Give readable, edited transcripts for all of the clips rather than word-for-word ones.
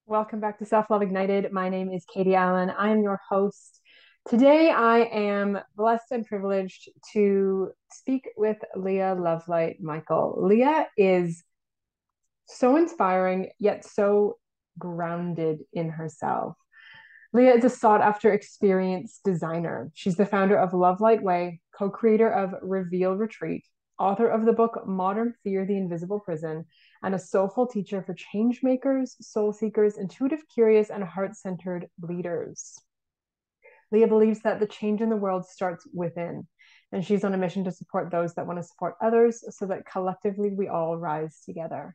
Welcome back to Self Love Ignited. My name is Katie Allen. I am your host. Today, I am blessed and privileged to speak with Leah Lovelight Michael. Leah is so inspiring, yet so grounded in herself. Leah is a sought after experienced designer. She's the founder of Lovelight Way, co creator of Reveal Retreat, author of the book Modern Fear, The Invisible Prison, and a soulful teacher for change makers, soul seekers, intuitive, curious, and heart centered leaders. Leah believes that the change in the world starts within, and she's on a mission to support those that want to support others so that collectively we all rise together.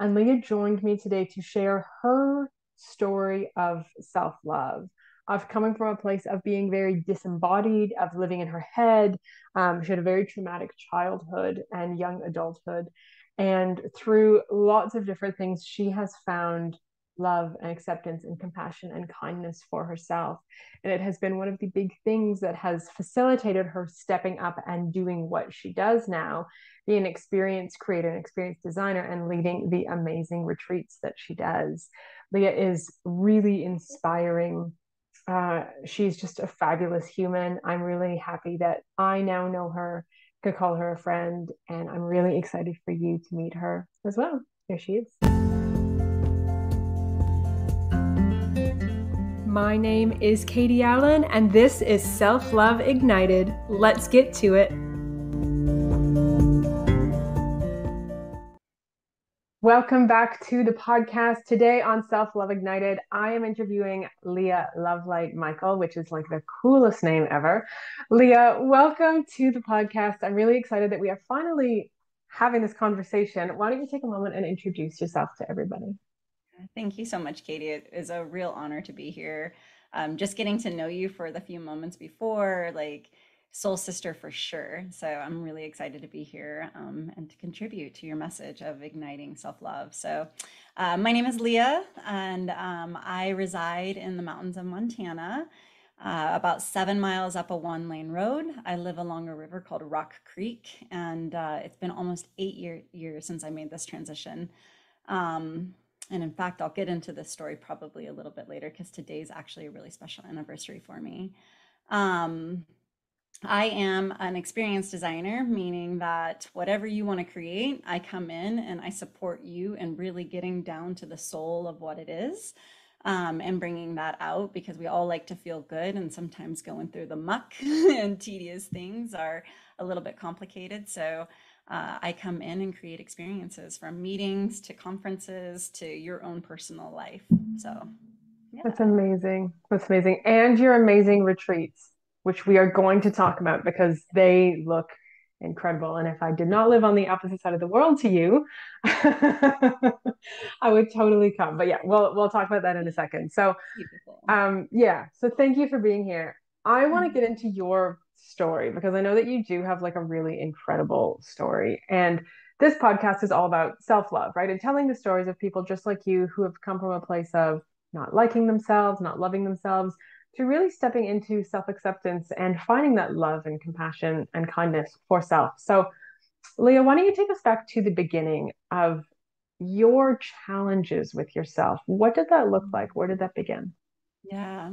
And Leah joined me today to share her story of self love, of coming from a place of being very disembodied, of living in her head. She had a very traumatic childhood and young adulthood. And through lots of different things, she has found love and acceptance and compassion and kindness for herself. And it has been one of the big things that has facilitated her stepping up and doing what she does now, be an experienced creator, an experienced designer, and leading the amazing retreats that she does. Leah is really inspiring. She's just a fabulous human. I'm really happy that I now know her, could call her a friend, and I'm really excited for you to meet her as well. Here she is. My name is Katie Allen, and this is Self Love Ignited. Let's get to it. Welcome back to the podcast. Today on Self Love Ignited, I am interviewing Leah Lovelight Michael, which is like the coolest name ever. Leah, welcome to the podcast. I'm really excited that we are finally having this conversation. Why don't you take a moment and introduce yourself to everybody? Thank you so much, Katie. It is a real honor to be here. Just getting to know you for the few moments before, like soul sister for sure. So I'm really excited to be here and to contribute to your message of igniting self-love. So my name is Leah, and I reside in the mountains of Montana, about 7 miles up a one-lane road. I live along a river called Rock Creek, and it's been almost 8 years since I made this transition. And in fact, I'll get into this story probably a little bit later because today's actually a really special anniversary for me. Um, I am an experienced designer, meaning that whatever you want to create, I come in and I support you in really getting down to the soul of what it is, and bringing that out because we all like to feel good, and sometimes going through the muck and tedious things are a little bit complicated. So I come in and create experiences from meetings to conferences to your own personal life. So, That's yeah. amazing. That's amazing. And your amazing retreats, which we are going to talk about because they look incredible. And if I did not live on the opposite side of the world to you, I would totally come. But yeah, we'll talk about that in a second. So Beautiful. yeah, so thank you for being here. I want to get into your story because I know that you do have like a really incredible story. And this podcast is all about self-love, right? And telling the stories of people just like you who have come from a place of not liking themselves, not loving themselves, to really stepping into self-acceptance and finding that love and compassion and kindness for self. So, Leah, why don't you take us back to the beginning of your challenges with yourself? What did that look like? Where did that begin? Yeah.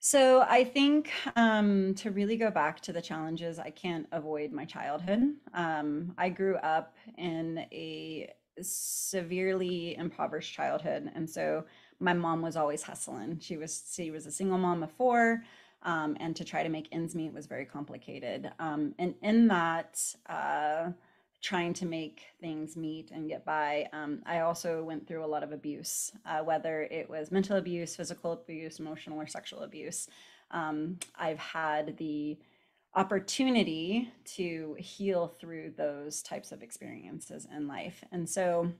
So I think to really go back to the challenges, I can't avoid my childhood. I grew up in a severely impoverished childhood, and so my mom was always hustling. She was a single mom of four, and to try to make ends meet was very complicated. And in that, trying to make things meet and get by, I also went through a lot of abuse, whether it was mental abuse, physical abuse, emotional or sexual abuse. I've had the opportunity to heal through those types of experiences in life. And so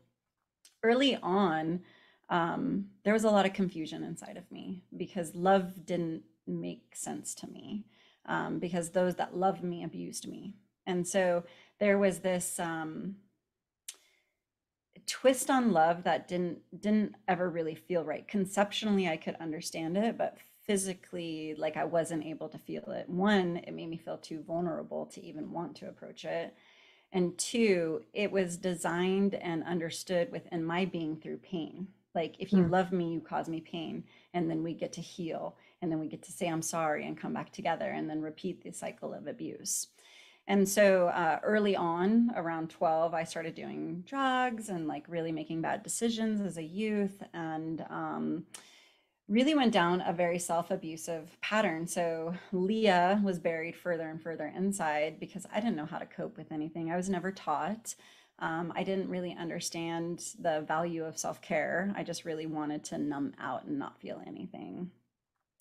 early on, there was a lot of confusion inside of me because love didn't make sense to me, because those that loved me abused me. And so there was this twist on love that didn't ever really feel right. Conceptually, I could understand it, but physically, like I wasn't able to feel it. One, it made me feel too vulnerable to even want to approach it. And two, it was designed and understood within my being through pain. Like, if you Mm. love me, you cause me pain. And then we get to heal. And then we get to say, I'm sorry, and come back together, and then repeat the cycle of abuse. And so early on, around 12, I started doing drugs and like really making bad decisions as a youth, and really went down a very self-abusive pattern. So Leah was buried further and further inside because I didn't know how to cope with anything. I was never taught. I didn't really understand the value of self-care. I just really wanted to numb out and not feel anything.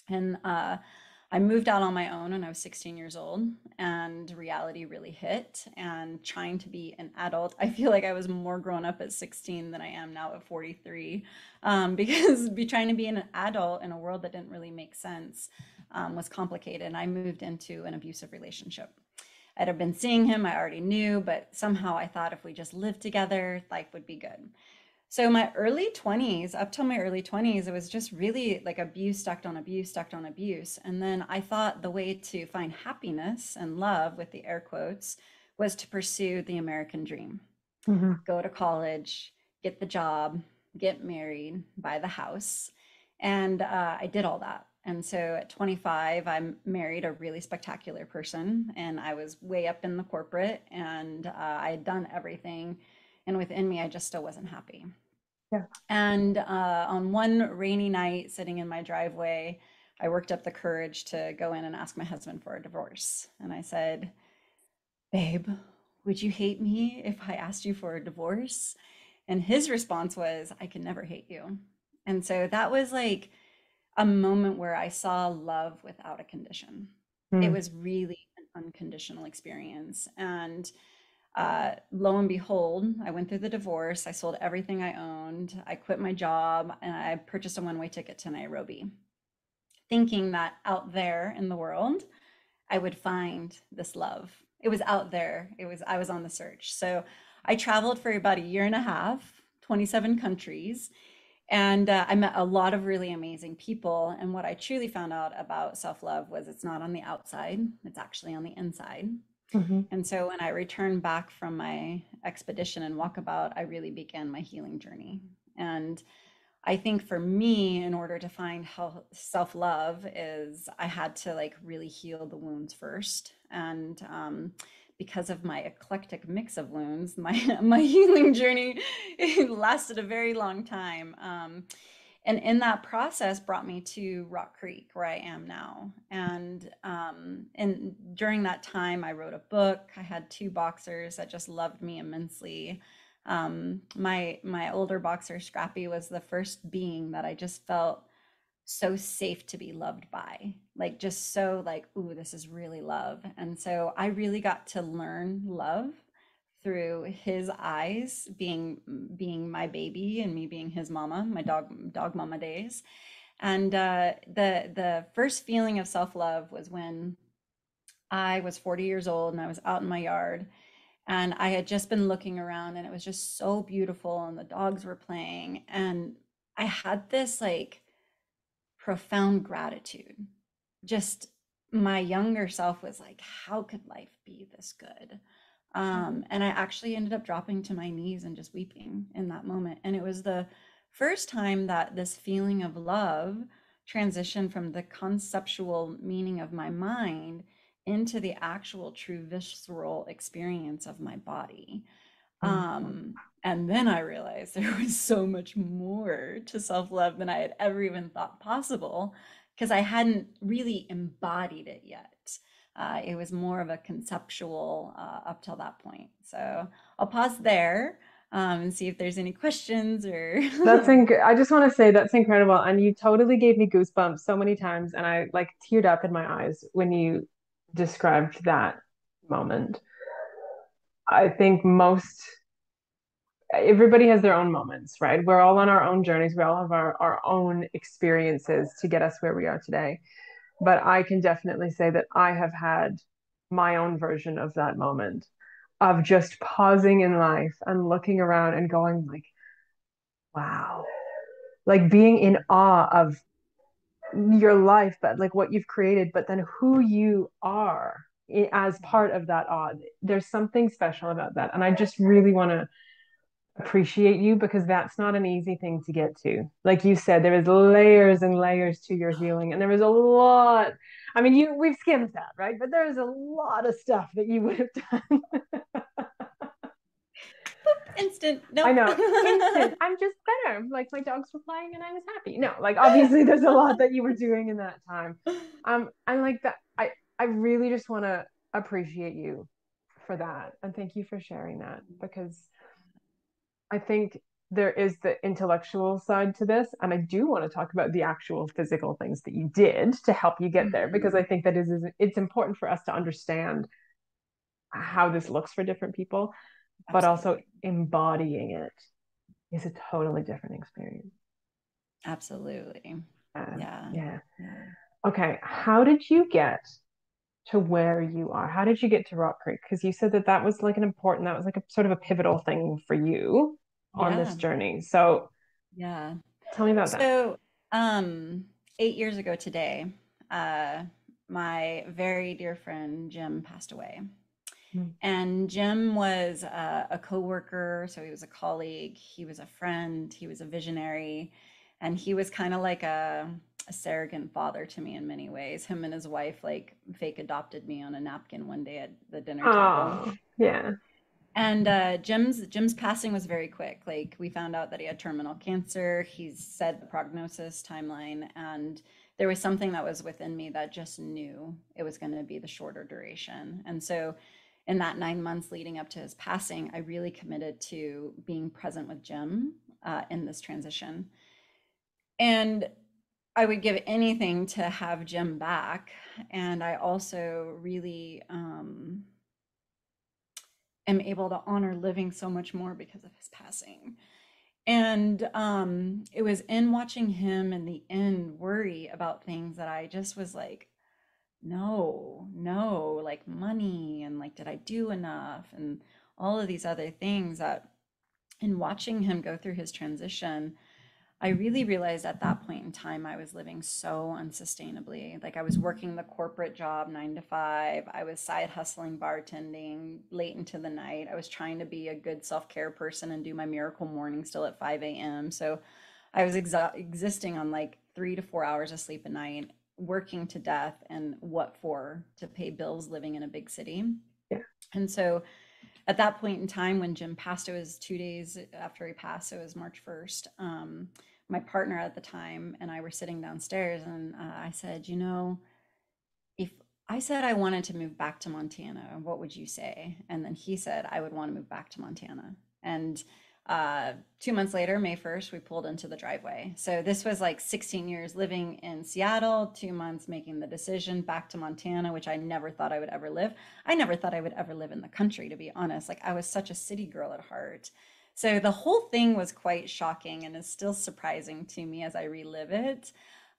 And I moved out on my own when I was 16 years old, and reality really hit. And trying to be an adult, I feel like I was more grown up at 16 than I am now at 43, because trying to be an adult in a world that didn't really make sense was complicated. And I moved into an abusive relationship. I'd have been seeing him, I already knew, but somehow I thought if we just lived together, life would be good. So my early 20s, up till my early 20s, it was just really like abuse stacked on abuse, stacked on abuse. And then I thought the way to find happiness and love, with the air quotes, was to pursue the American dream. Mhm. Go to college, get the job, get married, buy the house. And I did all that. And so at 25, I married a really spectacular person, and I was way up in the corporate, and I had done everything. And within me, I just still wasn't happy. Yeah. And on one rainy night, sitting in my driveway, I worked up the courage to go in and ask my husband for a divorce. And I said, Babe, would you hate me if I asked you for a divorce? And his response was, I can never hate you. And so that was like a moment where I saw love without a condition. It Mm. was really an unconditional experience. And lo and behold, I went through the divorce. I sold everything I owned. I quit my job, and I purchased a one-way ticket to Nairobi, thinking that out there in the world, I would find this love. It was out there. I was on the search. So I traveled for about a year and a half, 27 countries, and I met a lot of really amazing people. And what I truly found out about self-love was it's not on the outside, it's actually on the inside. Mhm. And so when I returned back from my expedition and walkabout, I really began my healing journey. And I think for me, in order to find how self-love is, I had to like really heal the wounds first. And because of my eclectic mix of wounds, my my healing journey, it lasted a very long time. And in that process brought me to Rock Creek, where I am now. And during that time, I wrote a book. I had two boxers that just loved me immensely. My older boxer, Scrappy, was the first being that I just felt so safe to be loved by, like just so like, ooh, this is really love. And so I really got to learn love through his eyes, being my baby and me being his mama, my dog mama days. And the first feeling of self-love was when I was 40 years old and I was out in my yard, and I had just been looking around, and it was just so beautiful, and the dogs were playing, and I had this like profound gratitude. Just my younger self was like, how could life be this good? And I actually ended up dropping to my knees and just weeping in that moment. And it was the first time that this feeling of love transitioned from the conceptual meaning of my mind into the actual true visceral experience of my body. Mm. And then I realized there was so much more to self-love than I had ever even thought possible, because I hadn't really embodied it yet. It was more of a conceptual up till that point. So I'll pause there and see if there's any questions or. I just want to say that's incredible. And you totally gave me goosebumps so many times. And I like teared up in my eyes when you described that moment. I think everybody has their own moments, right? We're all on our own journeys. We all have our own experiences to get us where we are today. But I can definitely say that I have had my own version of that moment of just pausing in life and looking around and going like, wow, like being in awe of your life, but like what you've created, but then who you are as part of that awe. There's something special about that. And I just really want to appreciate you, because that's not an easy thing to get to. Like you said, there is layers and layers to your healing, and there was a lot. I mean, we've skimmed that, right? But there is a lot of stuff that you would have done. Instant. I Nope. know, instant. I'm just better. Like my dogs were playing and I was happy. No, like obviously there's a lot that you were doing in that time. I like that. I really just want to appreciate you for that, and thank you for sharing that, because I think there is the intellectual side to this, and I do want to talk about the actual physical things that you did to help you get there, because Mhm. I think that it's important for us to understand how this looks for different people, but also Absolutely. embodying it is a totally different experience. Absolutely. Yeah. Yeah. Yeah. Okay. How did you get to where you are? How did you get to Rock Creek? Because you said that that was like a sort of a pivotal thing for you on this Yeah. journey. So Yeah. tell me about that. So, um, 8 years ago today, uh, my very dear friend Jim passed away. Mm. And Jim was a coworker, so he was a colleague, he was a friend, he was a visionary, and he was kind of like a surrogate father to me in many ways. Him and his wife like fake adopted me on a napkin one day at the dinner table. Oh, yeah. And Jim's passing was very quick. Like we found out that he had terminal cancer. He's said the prognosis timeline, and there was something that was within me that just knew it was going to be the shorter duration. And so, in that 9 months leading up to his passing, I really committed to being present with Jim in this transition. And I would give anything to have Jim back. And I also really am able to honor living so much more because of his passing. And it was in watching him in the end worry about things that I just was like, no, no, like money and like, did I do enough? And all of these other things that in watching him go through his transition, I really realized at that point in time I was living so unsustainably. Like I was working the corporate job 9 to 5. I was side hustling, bartending late into the night. I was trying to be a good self-care person and do my miracle morning still at 5 a.m. So I was existing on like 3 to 4 hours of sleep a night, working to death, and what for? To pay bills living in a big city. Yeah. And so at that point in time when Jim passed, it was 2 days after he passed, so it was March 1st. My partner at the time and I were sitting downstairs, and I said, if I said I wanted to move back to Montana, what would you say? And then he said, I would want to move back to Montana. And 2 months later, May 1st, we pulled into the driveway. So this was like 16 years living in Seattle, 2 months making the decision back to Montana, which I never thought I would ever live. I never thought I would ever live in the country, to be honest. Like I was such a city girl at heart. So the whole thing was quite shocking and is still surprising to me as I relive it.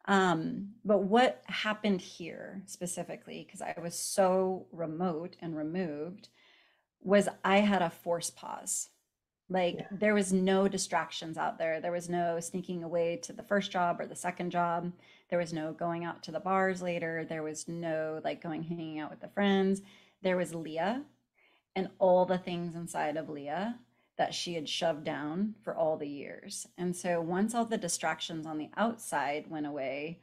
But what happened here specifically, because I was so remote and removed, was I had a forced pause. Like Yeah. there was no distractions out there. There was no sneaking away to the first job or the second job. There was no going out to the bars later. There was no like going hanging out with the friends. There was Leah and all the things inside of Leah that she had shoved down for all the years. And so once all the distractions on the outside went away,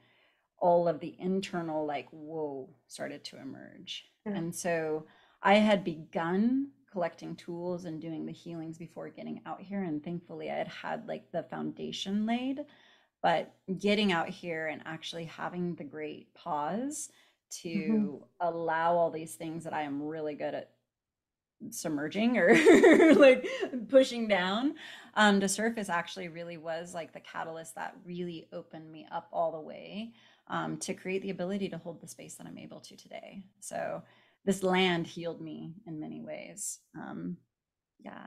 all of the internal like whoa started to emerge. Yeah. And so I had begun collecting tools and doing the healings before getting out here, and thankfully I had had like the foundation laid. But getting out here and actually having the great pause Mm-hmm. to allow all these things that I am really good at submerging or like pushing down to surface actually really was like the catalyst that really opened me up all the way to create the ability to hold the space that I'm able to today. So this land healed me in many ways. Yeah.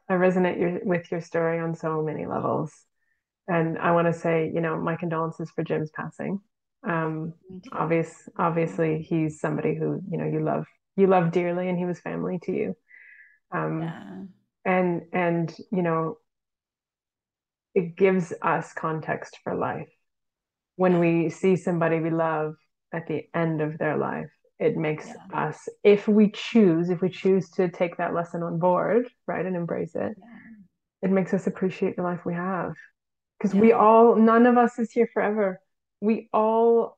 I resonate with your story on so many levels. And I want to say, my condolences for Jim's passing. Me too. Obviously he's somebody who, you love dearly, and he was family to you. Um, Yeah. and it gives us context for life. When Yeah. we see somebody we love at the end of their life, it makes Yeah. us, if we choose to take that lesson on board, right, and embrace it, Yeah. It makes us appreciate the life we have. Because Yeah. none of us is here forever. We all,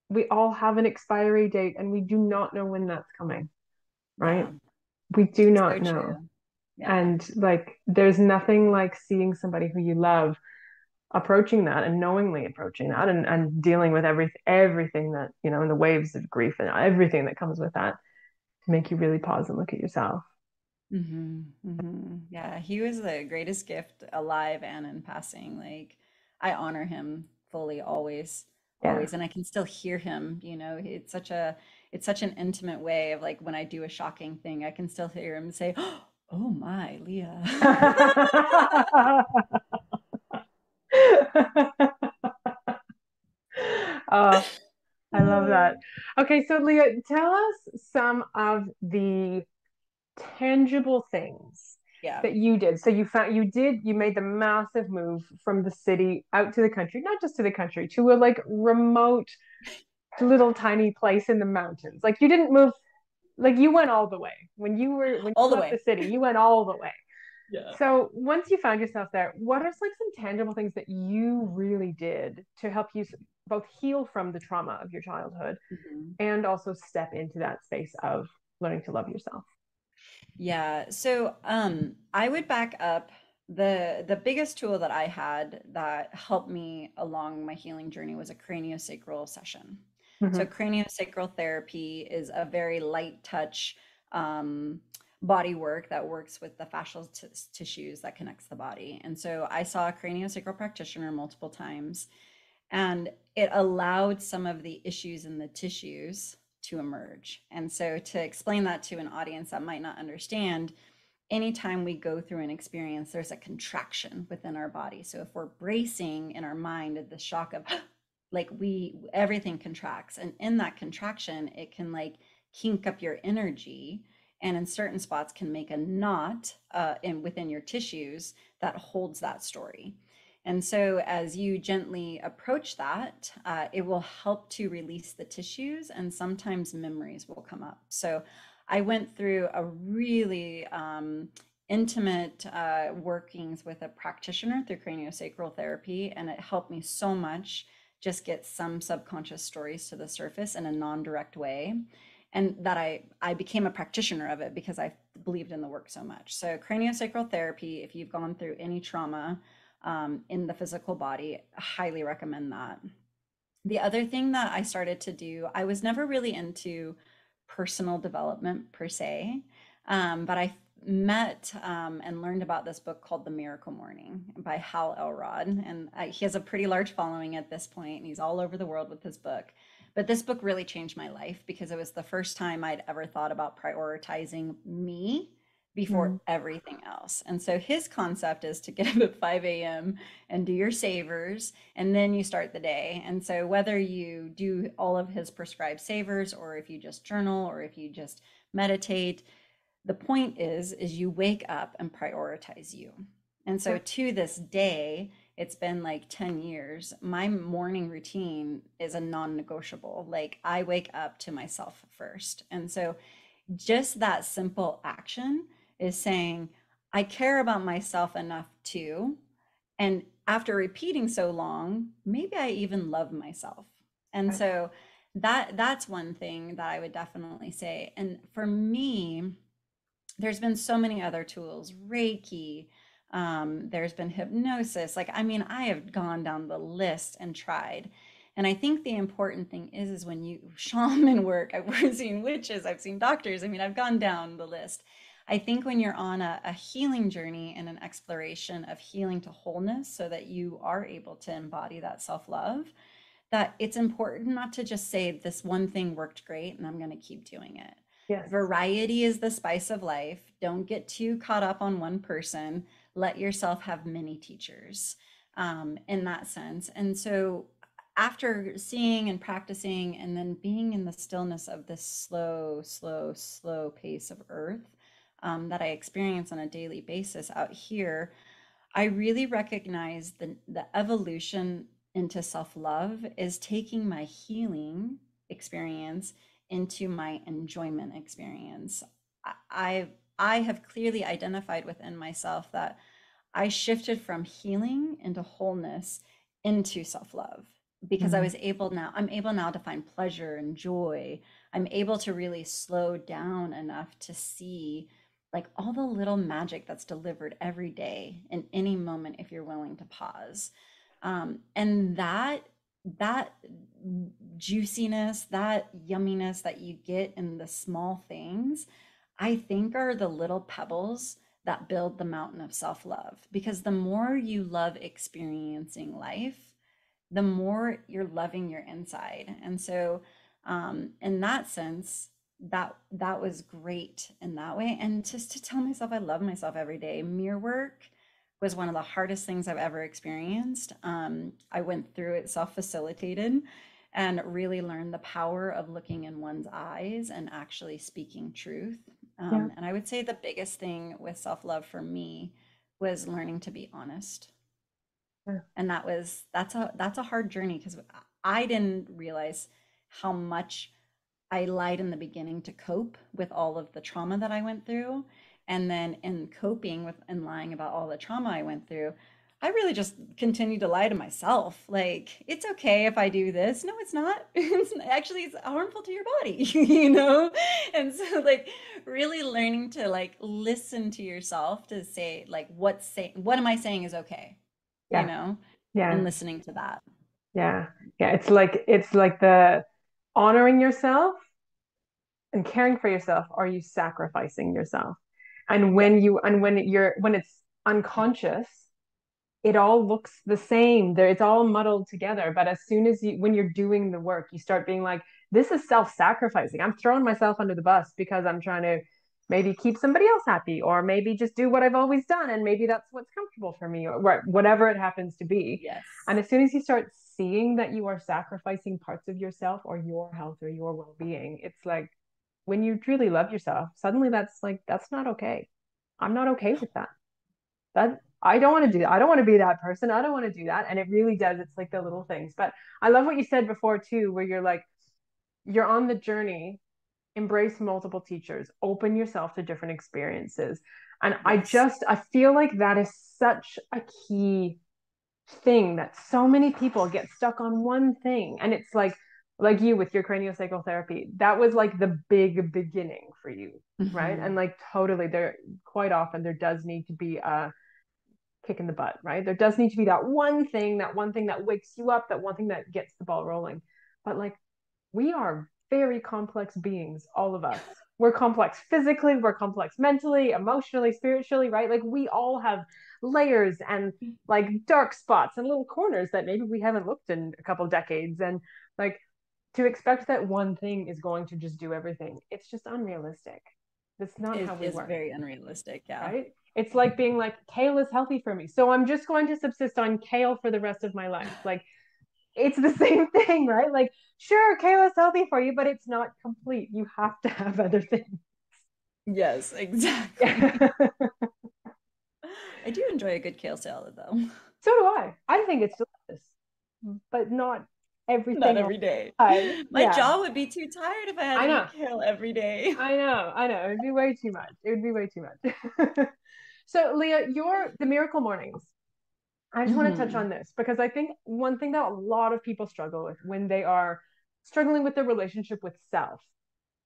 we all have an expiry date and we do not know when that's coming, right? Yeah. We do So not know. true. Yeah. And like, there's nothing like seeing somebody who you love approaching that and knowingly approaching that and dealing with everything that, and the waves of grief and everything that comes with that to make you really pause and look at yourself. Yeah, he was the greatest gift alive and in passing. Like, I honor him fully always, Yeah. always, and I can still hear him, it's such an intimate way of like when I do a shocking thing, I can still hear him say, "Oh my, Leah." Oh, I love Uh, that. Okay, so Leah, tell us some of the tangible things yeah. that you did. So you made the massive move from the city out to the country, not just to the country, to a like remote little tiny place in the mountains. Like you didn't move, like you went all the way. When All you the left the way. city, you went all the way. Yeah. So once you found yourself there, what are like some tangible things that you really did to help you both heal from the trauma of your childhood Mhm. and also step into that space of learning to love yourself? Yeah, so I would back up the biggest tool that I had that helped me along my healing journey was a craniosacral session. So Mm-hmm. craniosacral therapy is a very light touch um, body work that works with the fascial tissues that connects the body. And so I saw a craniosacral practitioner multiple times, and it allowed some of the issues in the tissues to emerge. And so, to explain that to an audience that might not understand, anytime we go through an experience, there's a contraction within our body. So, if we're bracing in our mind at the shock of, like, everything contracts, and in that contraction, it can like kink up your energy. And in certain spots, can make a knot within your tissues that holds that story. And so, as you gently approach that, it will help to release the tissues, and sometimes memories will come up. So, I went through a really intimate workings with a practitioner through craniosacral therapy, and it helped me so much just get some subconscious stories to the surface in a non-direct way. And that I became a practitioner of it because I believed in the work so much. So, craniosacral therapy, if you've gone through any trauma, in the physical body. I highly recommend that. The other thing that I started to do, I was never really into personal development per se, but I met and learned about this book called The Miracle Morning by Hal Elrod. And he has a pretty large following at this point, and he's all over the world with his book. But this book really changed my life because it was the first time I'd ever thought about prioritizing me before Mm. everything else. And so his concept is to get up at 5 a.m. and do your savers, and then you start the day. And so whether you do all of his prescribed savers, or if you just journal, or if you just meditate, the point is you wake up and prioritize you. And so Yeah. to this day, it's been like 10 years, my morning routine is a non-negotiable. Like, I wake up to myself first. And so just that simple action is saying, I care about myself enough too. And after repeating so long, maybe I even love myself. And Right. so that's one thing that I would definitely say. And for me, there's been so many other tools, Reiki, there's been hypnosis. Like, I mean, I have gone down the list and tried. And I think the important thing is when you shaman work, I've seen witches, I've seen doctors. I mean, I've gone down the list. I think when you're on a healing journey and an exploration of healing to wholeness so that you are able to embody that self-love, that it's important not to just say this one thing worked great and I'm going to keep doing it. Yes. Variety is the spice of life. Don't get too caught up on one person. Let yourself have many teachers in that sense. And so, after seeing and practicing and then being in the stillness of this slow, slow, slow pace of earth that I experience on a daily basis out here, I really recognize the evolution into self love is taking my healing experience into my enjoyment experience. I, I have clearly identified within myself that I shifted from healing into wholeness into self-love because Mm. I'm able now to find pleasure and joy. I'm able to really slow down enough to see like all the little magic that's delivered every day in any moment if you're willing to pause. And that juiciness, that yumminess that you get in the small things, I think are the little pebbles that build the mountain of self-love. Because the more you love experiencing life, the more you're loving your inside. And so, in that sense, that was great in that way. And just to tell myself I love myself every day. Mirror work was one of the hardest things I've ever experienced. I went through it self-facilitated and really learned the power of looking in one's eyes and actually speaking truth. Yeah. And I would say the biggest thing with self-love for me was learning to be honest. Yeah. And that's a hard journey because I didn't realize how much I lied in the beginning to cope with all of the trauma that I went through. And then in coping with and lying about all the trauma I went through, I really just continued to lie to myself. Like, it's okay if I do this. No, it's not. It's harmful to your body, you know? And so like really learning to like listen to yourself to say like what am I saying is okay, you Yeah. know? And Yeah. listening to that. Yeah. Yeah. It's like the honoring yourself and caring for yourself. Are you sacrificing yourself? And Yep. when it's unconscious, it all looks the same. There, it's all muddled together. But as soon as when you're doing the work, you start being like, this is self-sacrificing. I'm throwing myself under the bus because I'm trying to maybe keep somebody else happy, or maybe just do what I've always done, and maybe that's what's comfortable for me, or whatever it happens to be. Yes. And as soon as you start seeing that you are sacrificing parts of yourself or your health or your well-being, it's like when you truly love yourself, suddenly that's not okay. I'm not okay with that. That I don't want to do that. I don't want to be that person. I don't want to do that. And it really does. It's like the little things. But I love what you said before too, where you're like, you're on the journey, embrace multiple teachers, open yourself to different experiences. And Yes. I feel like that is such a key thing that so many people get stuck on one thing. And it's like you with your craniosacral therapy, that was like the big beginning for you, right? And Mhm. like totally there, quite often there does need to be a kick in the butt, right? There does need to be that one thing that wakes you up, that one thing that gets the ball rolling. But like we are very complex beings, all of us. We're complex physically, we're complex mentally, emotionally, spiritually, right? Like we all have layers and like dark spots and little corners that maybe we haven't looked in a couple decades. And like to expect that one thing is going to just do everything, it's just unrealistic. That's not how It we is work, very unrealistic. Yeah. right? It's like being like, kale is healthy for me. So I'm just going to subsist on kale for the rest of my life. Like, it's the same thing, right? Like, sure, kale is healthy for you, but it's not complete. You have to have other things. Yes, exactly. Yeah. I do enjoy a good kale salad though. So do I. I think it's delicious, but not Not everything all every day. the time. My Yeah, jaw would be too tired if I had I to know. eat kale every day. I know. It'd be way too much. It would be way too much. So, Leah, the miracle mornings. I just want to touch Hmm. on this because I think one thing that a lot of people struggle with when they are struggling with their relationship with self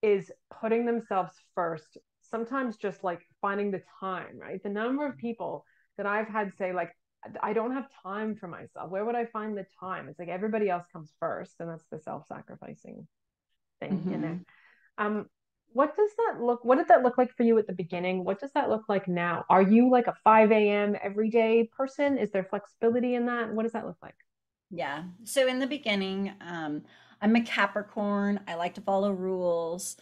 is putting themselves first. Sometimes just like finding the time, right? The number of people that I've had say, like, I don't have time for myself. Where would I find the time? It's like everybody else comes first, and that's the self sacrificing thing in it. Hmm. Um, what did that look like for you at the beginning? What does that look like now? Are you like a 5 a.m. everyday person? Is there flexibility in that? What does that look like? Yeah. So in the beginning, I'm a Capricorn. I like to follow rules.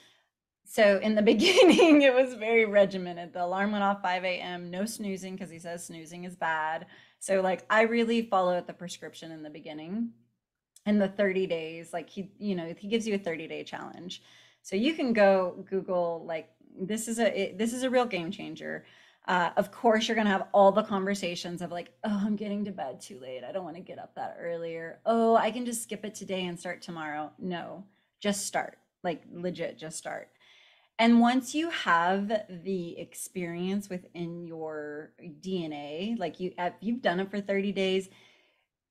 So in the beginning, it was very regimented. The alarm went off 5 a.m., no snoozing because he says snoozing is bad. So like I really followed the prescription in the beginning. And the 30 days, like he gives you a 30-day challenge. So you can go Google like this is a real game changer. Of course, you're gonna have all the conversations of like, oh, I'm getting to bed too late. I don't want to get up that earlier. Oh, I can just skip it today and start tomorrow. No, just start. Like legit, just start. And once you have the experience within your DNA, like if you've done it for 30 days,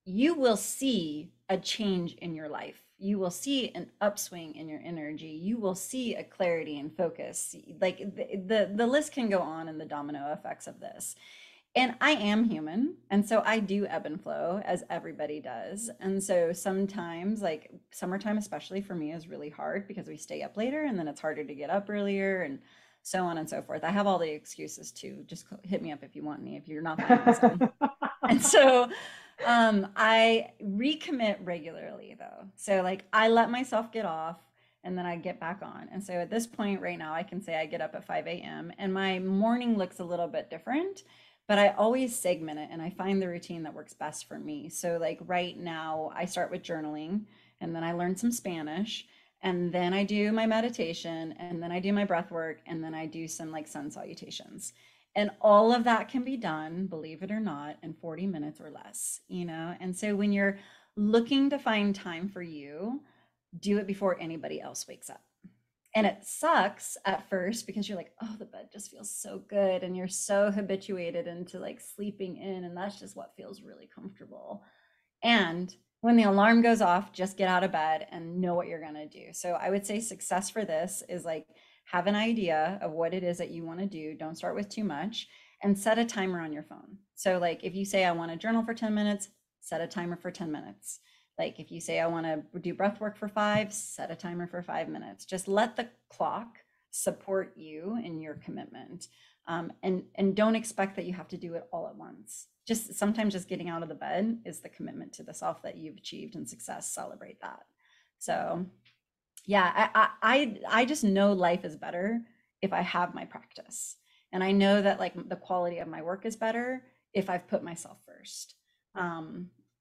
you will see a change in your life. You will see an upswing in your energy. You will see a clarity and focus. Like the list can go on in the domino effects of this. And I am human. And so I do ebb and flow as everybody does. And so sometimes, like summertime, especially for me, is really hard because we stay up later and then it's harder to get up earlier and so on and so forth. I have all the excuses too. Just hit me up if you want me, if you're not the only one. And so I recommit regularly though. So like I let myself get off and then I get back on. And so at this point right now, I can say I get up at 5 a.m. and my morning looks a little bit different, but I always segment it and I find the routine that works best for me. So like right now I start with journaling and then I learn some Spanish and then I do my meditation and then I do my breath work and then I do some like sun salutations. And all of that can be done, believe it or not, in 40 minutes or less, you know? And so when you're looking to find time for you, do it before anybody else wakes up. And it sucks at first because you're like, oh, the bed just feels so good. And you're so habituated into like sleeping in. And that's just what feels really comfortable. And when the alarm goes off, just get out of bed and know what you're going to do. So I would say success for this is like have an idea of what it is that you want to do. Don't start with too much and set a timer on your phone. So like if you say I want to journal for 10 minutes, set a timer for 10 minutes. Like if you say I want to do breath work for 5, set a timer for 5 minutes. Just let the clock support you in your commitment. And don't expect that you have to do it all at once. Just sometimes just getting out of the bed is the commitment to the self that you've achieved and success. Celebrate that. So yeah, I just know life is better if I have my practice. And I know that like the quality of my work is better if I've put myself first.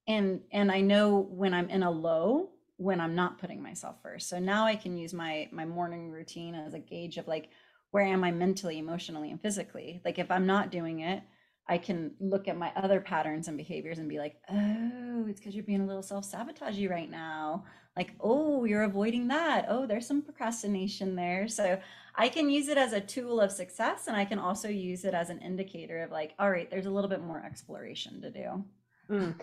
And I know when I'm in a low, when I'm not putting myself first. So now I can use my morning routine as a gauge of like, where am I mentally, emotionally, and physically? Like if I'm not doing it, I can look at my other patterns and behaviors and be like, oh, it's because you're being a little self-sabotagey right now. Like, oh, you're avoiding that. Oh, there's some procrastination there. So I can use it as a tool of success. And I can also use it as an indicator of like, all right, there's a little bit more exploration to do. Mm.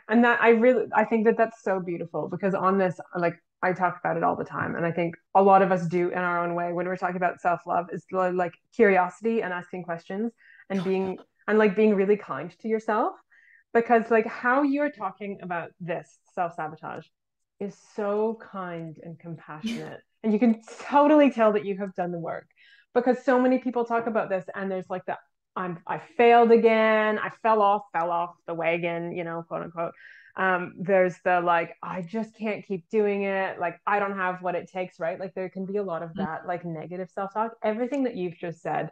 And that I think that that's so beautiful because on this, like I talk about it all the time. And I think a lot of us do in our own way when we're talking about self-love is like curiosity and asking questions and being really kind to yourself. Because like how you're talking about this self-sabotage is so kind and compassionate. And you can totally tell that you have done the work because so many people talk about this and there's like the I failed again. I fell off the wagon, quote unquote. There's the like, I just can't keep doing it. Like, I don't have what it takes, right? Like, there can be a lot of that, like, negative self talk. Everything that you've just said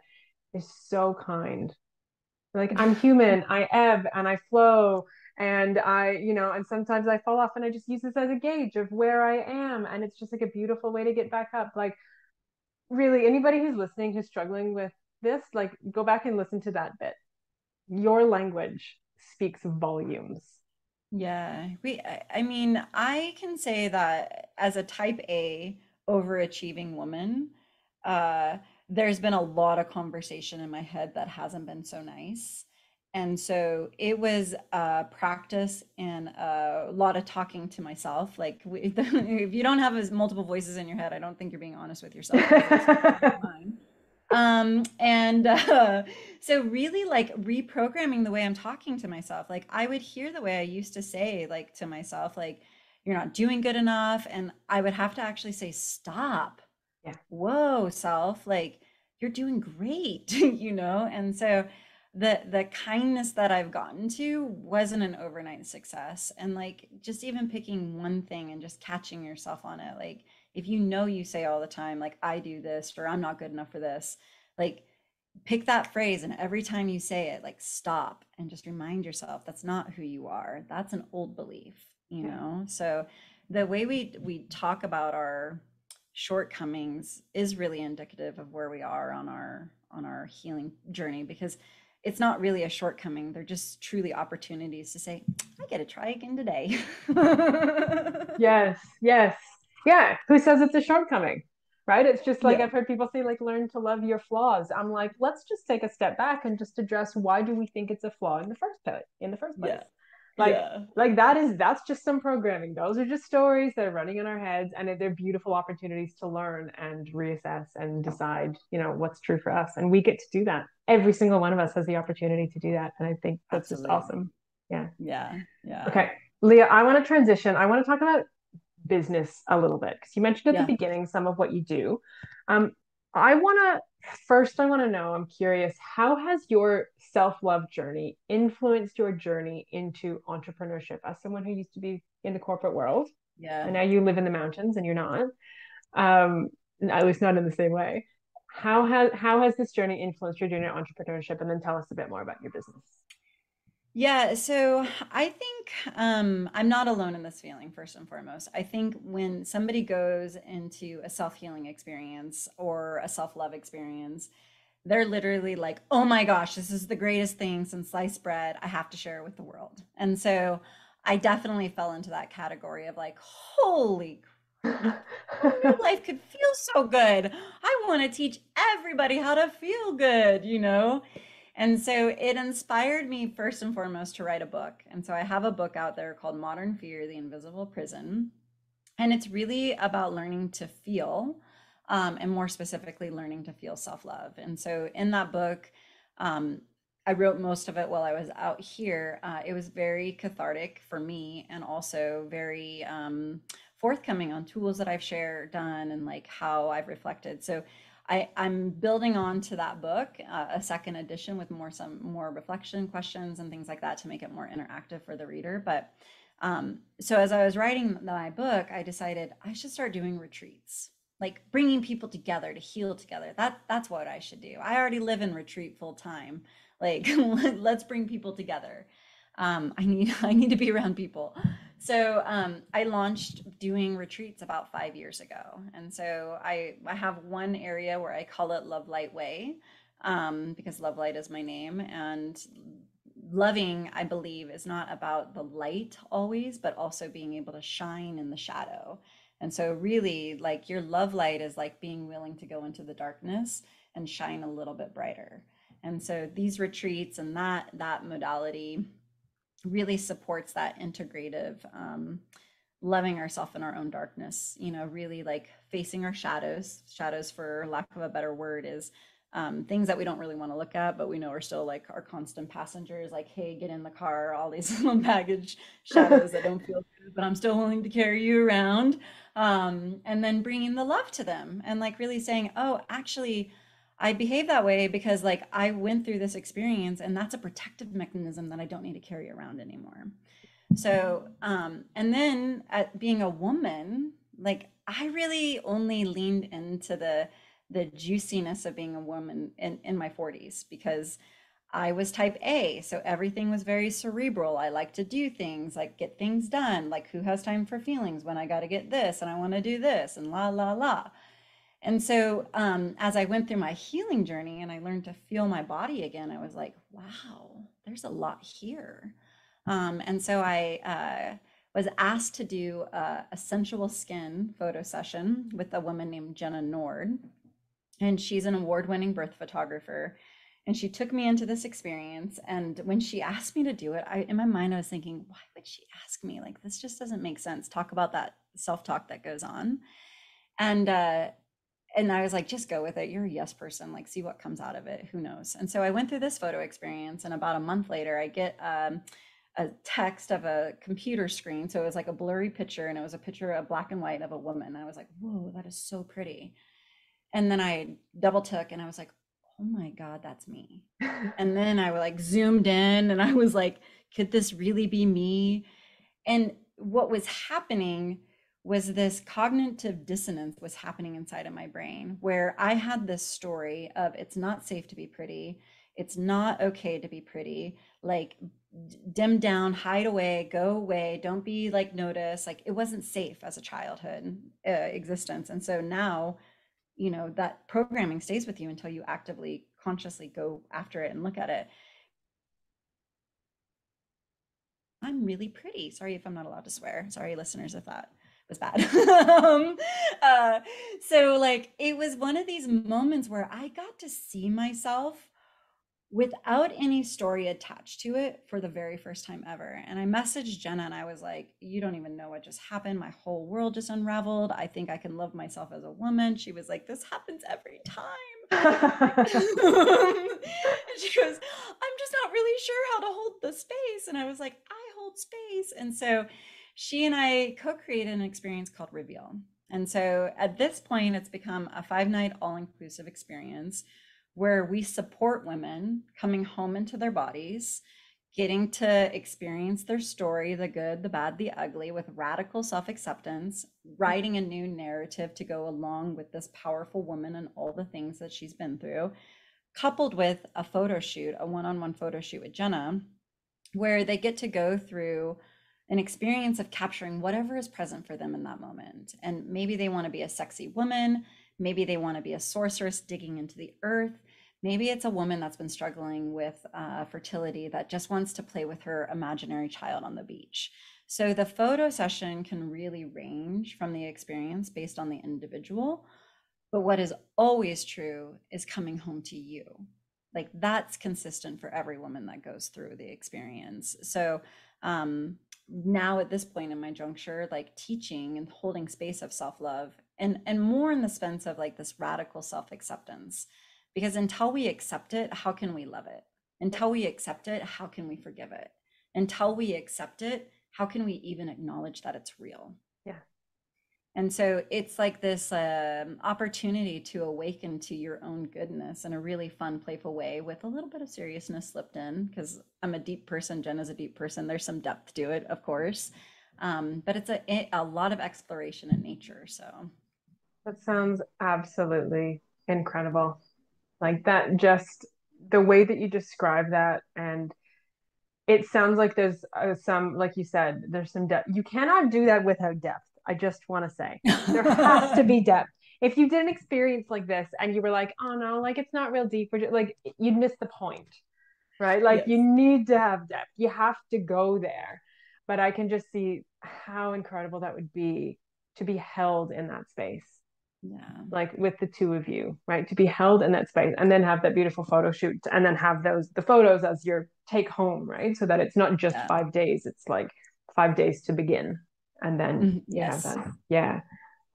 is so kind. Like, I'm human, I ebb and I flow, and and sometimes I fall off, and I just use this as a gauge of where I am. And it's just like a beautiful way to get back up. Like, really anybody who's listening who's struggling with this, like go back and listen to that bit. Your language speaks volumes. Yeah, I mean, I can say that as a type A overachieving woman, uh, there's been a lot of conversation in my head that hasn't been so nice. And so it was practice and a lot of talking to myself. Like, if you don't have as multiple voices in your head, I don't think you're being honest with yourself. And so really like reprogramming the way I'm talking to myself. Like I would hear the way I used to say like to myself, like, you're not doing good enough. And I would have to actually say, stop. Yeah. Whoa, self, like you're doing great, you know? And so the kindness that I've gotten to wasn't an overnight success. And like just even picking one thing and just catching yourself on it. Like if you know you say all the time, like I do this or I'm not good enough for this, like pick that phrase and every time you say it, like stop and just remind yourself that's not who you are. That's an old belief, you know? So the way we talk about our shortcomings is really indicative of where we are on our healing journey, because it's not really a shortcoming. They're just truly opportunities to say, I get to try again today. Yes, yes. Yeah, who says it's a shortcoming, right? It's just like Yeah. I've heard people say, like, learn to love your flaws. I'm like, let's just take a step back and just address why do we think it's a flaw in the first place. Yeah. Like, Yeah. that's just some programming. Those are just stories that are running in our heads, and they're beautiful opportunities to learn and reassess and decide, what's true for us. And we get to do that. Every single one of us has the opportunity to do that. And I think that's just Absolutely. awesome. Yeah. Yeah. Yeah. Okay. Leah, I want to transition. I want to talk about business a little bit because you mentioned at the Yeah. beginning some of what you do. Um, I want I want to know, I'm curious, how has your self-love journey influenced your journey into entrepreneurship as someone who used to be in the corporate world Yeah. and now you live in the mountains and you're not, um, at least not in the same way. How has this journey influenced your journey to entrepreneurship? And then tell us a bit more about your business. Yeah, so I think I'm not alone in this feeling, first and foremost. I think when somebody goes into a self-healing experience or a self-love experience, they're literally like, oh my gosh, this is the greatest thing since sliced bread. I have to share it with the world. And so I definitely fell into that category of like, holy crap, who knew life could feel so good? I want to teach everybody how to feel good, you know? And so it inspired me first and foremost to write a book. And so I have a book out there called Modern Fear, The Invisible Prison. And it's really about learning to feel, and more specifically, learning to feel self love. And so in that book, um, I wrote most of it while I was out here. It was very cathartic for me and also very forthcoming on tools that I've shared, done, and like how I've reflected. So I'm building on to that book, a second edition with some more reflection questions and things like that to make it more interactive for the reader. But so as I was writing my book, I decided I should start doing retreats, like bringing people together to heal together. That's what I should do. I already live in retreat full time. Like let's bring people together. I need to be around people. So I launched doing retreats about 5 years ago, and so I have one area where I call it Lovelight Way, because Lovelight is my name, and loving, I believe, is not about the light always, but also being able to shine in the shadow. And so really like your love light is like being willing to go into the darkness and shine a little bit brighter. And so these retreats and that modality really supports that integrative, loving ourselves in our own darkness, really like facing our shadows, for lack of a better word, is things that we don't really want to look at, but we know are still like our constant passengers, like, hey, get in the car, all these little baggage shadows that don't feel good, but I'm still willing to carry you around. And then bringing the love to them and like really saying, oh, actually, I behave that way because like I went through this experience and that's a protective mechanism that I don't need to carry around anymore. So, and then at being a woman, like I really only leaned into the juiciness of being a woman in my 40s because I was type A. So everything was very cerebral. I like to do things, like get things done, like who has time for feelings when I got to get this and I want to do this and la la la. And so, as I went through my healing journey and I learned to feel my body again, I was like, wow, there's a lot here. And so I was asked to do a sensual skin photo session with a woman named Jenna Nord. And she's an award-winning birth photographer. And she took me into this experience. And when she asked me to do it, in my mind, I was thinking, why would she ask me? Like, this just doesn't make sense. Talk about that self-talk that goes on. And I was like, just go with it. You're a yes person. Like, see what comes out of it. Who knows? And so I went through this photo experience, and about a month later, I get a text of a computer screen. So it was like a blurry picture, and it was a picture of black and white of a woman. And I was like, whoa, that is so pretty. And then I double took, and I was like, oh my God, that's me. And then I like zoomed in, and I was like, could this really be me? And what was happening was this cognitive dissonance was happening inside of my brain where I had this story of it's not safe to be pretty. It's not okay to be pretty. Like dim down, hide away, go away, don't be like noticed. Like it wasn't safe as a childhood existence. And so now, that programming stays with you until you actively, consciously go after it and look at it. I'm really pretty. Sorry if I'm not allowed to swear. Sorry, listeners, if that was bad. So like it was one of these moments where I got to see myself without any story attached to it for the very first time ever. And I messaged Jenna and I was like, you don't even know what just happened. My whole world just unraveled. I think I can love myself as a woman. She was like, this happens every time. And she goes, I'm just not really sure how to hold the space. And I was like, I hold space. And so she and I co-created an experience called Reveal. And so at this point, it's become a 5-night all-inclusive experience where we support women coming home into their bodies, getting to experience their story, the good, the bad, the ugly, with radical self-acceptance, writing a new narrative to go along with this powerful woman and all the things that she's been through, coupled with a photo shoot, a one-on-one photo shoot with Jenna, where they get to go through an experience of capturing whatever is present for them in that moment. And maybe they want to be a sexy woman. Maybe they want to be a sorceress digging into the earth. Maybe it's a woman that's been struggling with fertility that just wants to play with her imaginary child on the beach. So the photo session can really range from the experience based on the individual. But what is always true is coming home to you. Like that's consistent for every woman that goes through the experience. So now at this point in my juncture, like teaching and holding space of self-love and more in the sense of like this radical self-acceptance, because until we accept it, how can we love it? Until we accept it, how can we forgive it? Until we accept it, how can we even acknowledge that it's real? Yeah. And so it's like this opportunity to awaken to your own goodness in a really fun, playful way with a little bit of seriousness slipped in, because I'm a deep person. Jen is a deep person. There's some depth to it, of course. But it's a lot of exploration in nature. So That sounds absolutely incredible. Like that, just the way that you describe that, and it sounds like there's some, like you said, there's some depth. You cannot do that without depth. I just want to say there has to be depth. If you did an experience like this and you were like, oh no, like it's not real deep, or like you'd miss the point, right? Like yes. you need to have depth. You have to go there. But I can just see how incredible that would be to be held in that space, Yeah. like with the two of you, right? To be held in that space and then have that beautiful photo shoot and then have the photos as your take home, right? So that it's not just Yeah. 5 days, it's like 5 days to begin. And then you have Yes. that. Yeah,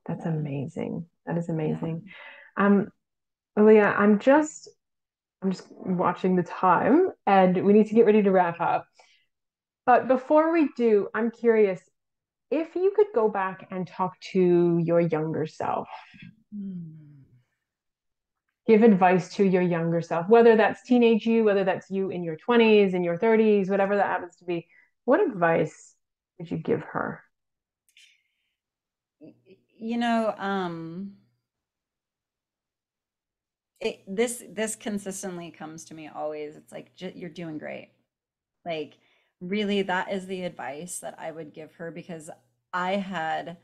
that's Yeah. amazing. That is Yeah. amazing. Um, Leah, I'm just watching the time and we need to get ready to wrap up. But before we do, I'm curious if you could go back and talk to your younger self, Hmm. give advice to your younger self, whether that's teenage you, whether that's you in your 20s, in your 30s, whatever that happens to be. What advice would you give her? You know, this consistently comes to me always. It's like you're doing great. Like really, that is the advice that I would give her, because I had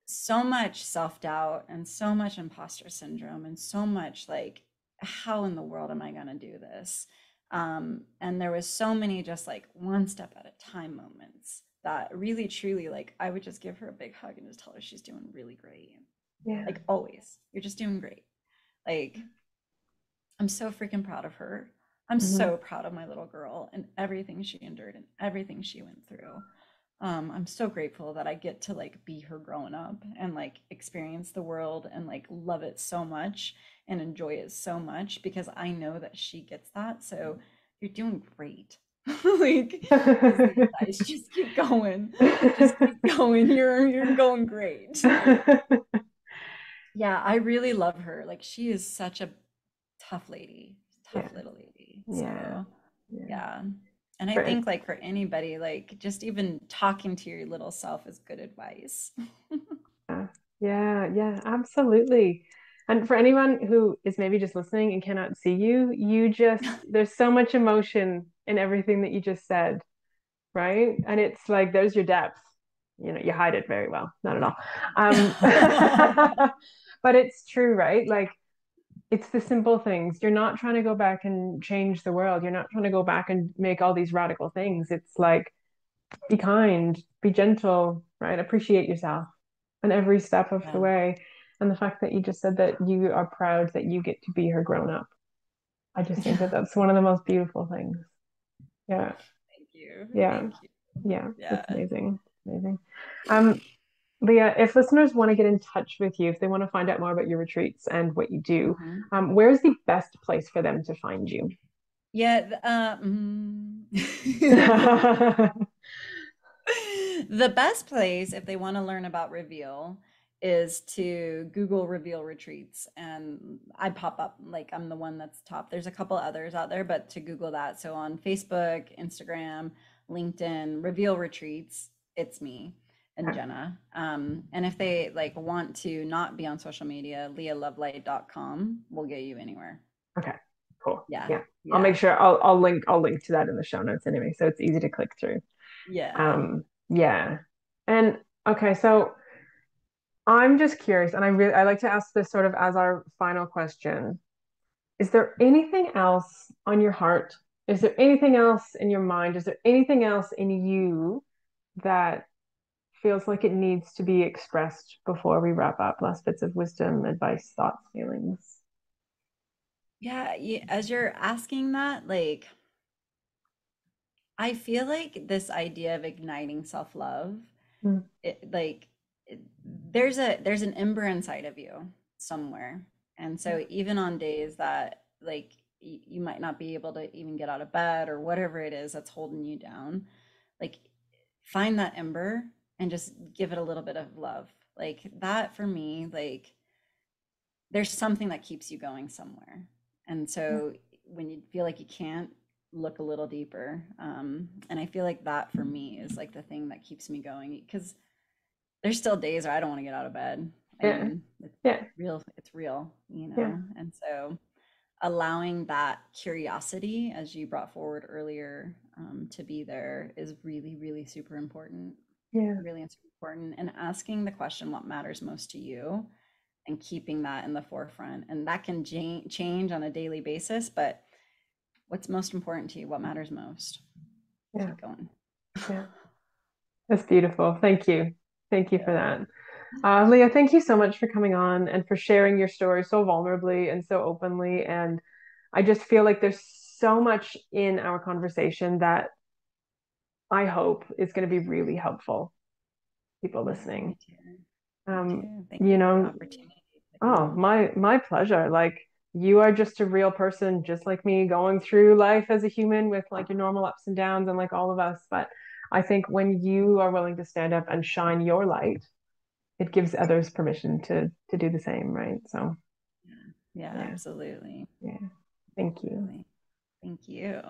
so much self-doubt and so much imposter syndrome and so much like, how in the world am I going to do this? And there was so many just like one step at a time moments that really truly, like, I would just give her a big hug and just tell her she's doing really great. Yeah. Like always, you're just doing great. Like I'm so freaking proud of her. I'm Mm-hmm. so proud of my little girl and everything she endured and everything she went through. I'm so grateful that I get to like be her growing up and like experience the world and like love it so much and enjoy it so much, because I know that she gets that. So you're doing great. Like is the advice. Just keep going. Just keep going. You're going great. Like yeah, I really love her. Like she is such a tough lady, Yeah. tough little lady. Yeah. So Yeah. yeah. And I Right. think like for anybody, like just even talking to your little self is good advice. Yeah. Yeah. Yeah. Absolutely. And for anyone who is maybe just listening and cannot see you, there's so much emotion in everything that you just said, right? And it's like there's your depth. You hide it very well, not at all. But it's true, right? Like it's the simple things. You're not trying to go back and change the world. You're not trying to go back and make all these radical things. It's like be kind, be gentle, right? Appreciate yourself and every step of the Yeah. way. And the fact that you just said that you are proud that you get to be her grown up. I just think that Yeah. that's one of the most beautiful things. Yeah. Thank you. Yeah. Thank you. Yeah. Yeah. It's amazing. Amazing. Um, Leah, if listeners want to get in touch with you, if they want to find out more about your retreats and what you do, Mhm. where's the best place for them to find you? Yeah. The best place if they want to learn about Reveal is to Google Reveal Retreats. And I pop up like I'm the one that's top. There's a couple others out there, but to Google that. So on Facebook, Instagram, LinkedIn, Reveal Retreats, it's me and Okay. Jenna. And if they like want to not be on social media, leahlovelight.com will get you anywhere. Okay. Cool. Yeah. Yeah. I'll make Yeah. sure I'll link to that in the show notes anyway, so it's easy to click through. Yeah. Yeah. And okay, so I'm just curious, and I like to ask this sort of as our final question. Is there anything else on your heart? Is there anything else in your mind? Is there anything else in you that feels like it needs to be expressed before we wrap up? Last bits of wisdom, advice, thoughts, feelings. Yeah. As you're asking that, like, I feel like this idea of igniting self-love, Mm, it like it, there's an ember inside of you somewhere. And yeah, so even on days that like you might not be able to even get out of bed or whatever it is that's holding you down, like find that ember and just give it a little bit of love. Like that for me, like there's something that keeps you going somewhere. And yeah, so when you feel like you can't, look a little deeper. And I feel like that for me is like the thing that keeps me going because there's still days where I don't want to get out of bed. I yeah, mean, yeah, it's real, you yeah, know? And so allowing that curiosity, as you brought forward earlier, to be there is really, really super important. yeah, Really super important. And asking the question, what matters most to you? And keeping that in the forefront. And that can change on a daily basis, but what's most important to you? What matters most? yeah, Keep going. yeah. That's beautiful. Thank you. Thank you for Yeah. that. Leah, thank you so much for coming on and for sharing your story so vulnerably and so openly. And I just feel like there's so much in our conversation that I hope is going to be really helpful to people Yeah, listening. me too. Me Um, too. Thank you you for the know, opportunity to come oh, on. my pleasure. Like you are just a real person, just like me, going through life as a human with like your normal ups and downs and like all of us. But I think when you are willing to stand up and shine your light, it gives others permission to do the same, right? So Yeah, yeah, yeah, absolutely. yeah. Thank you. Absolutely. Thank you.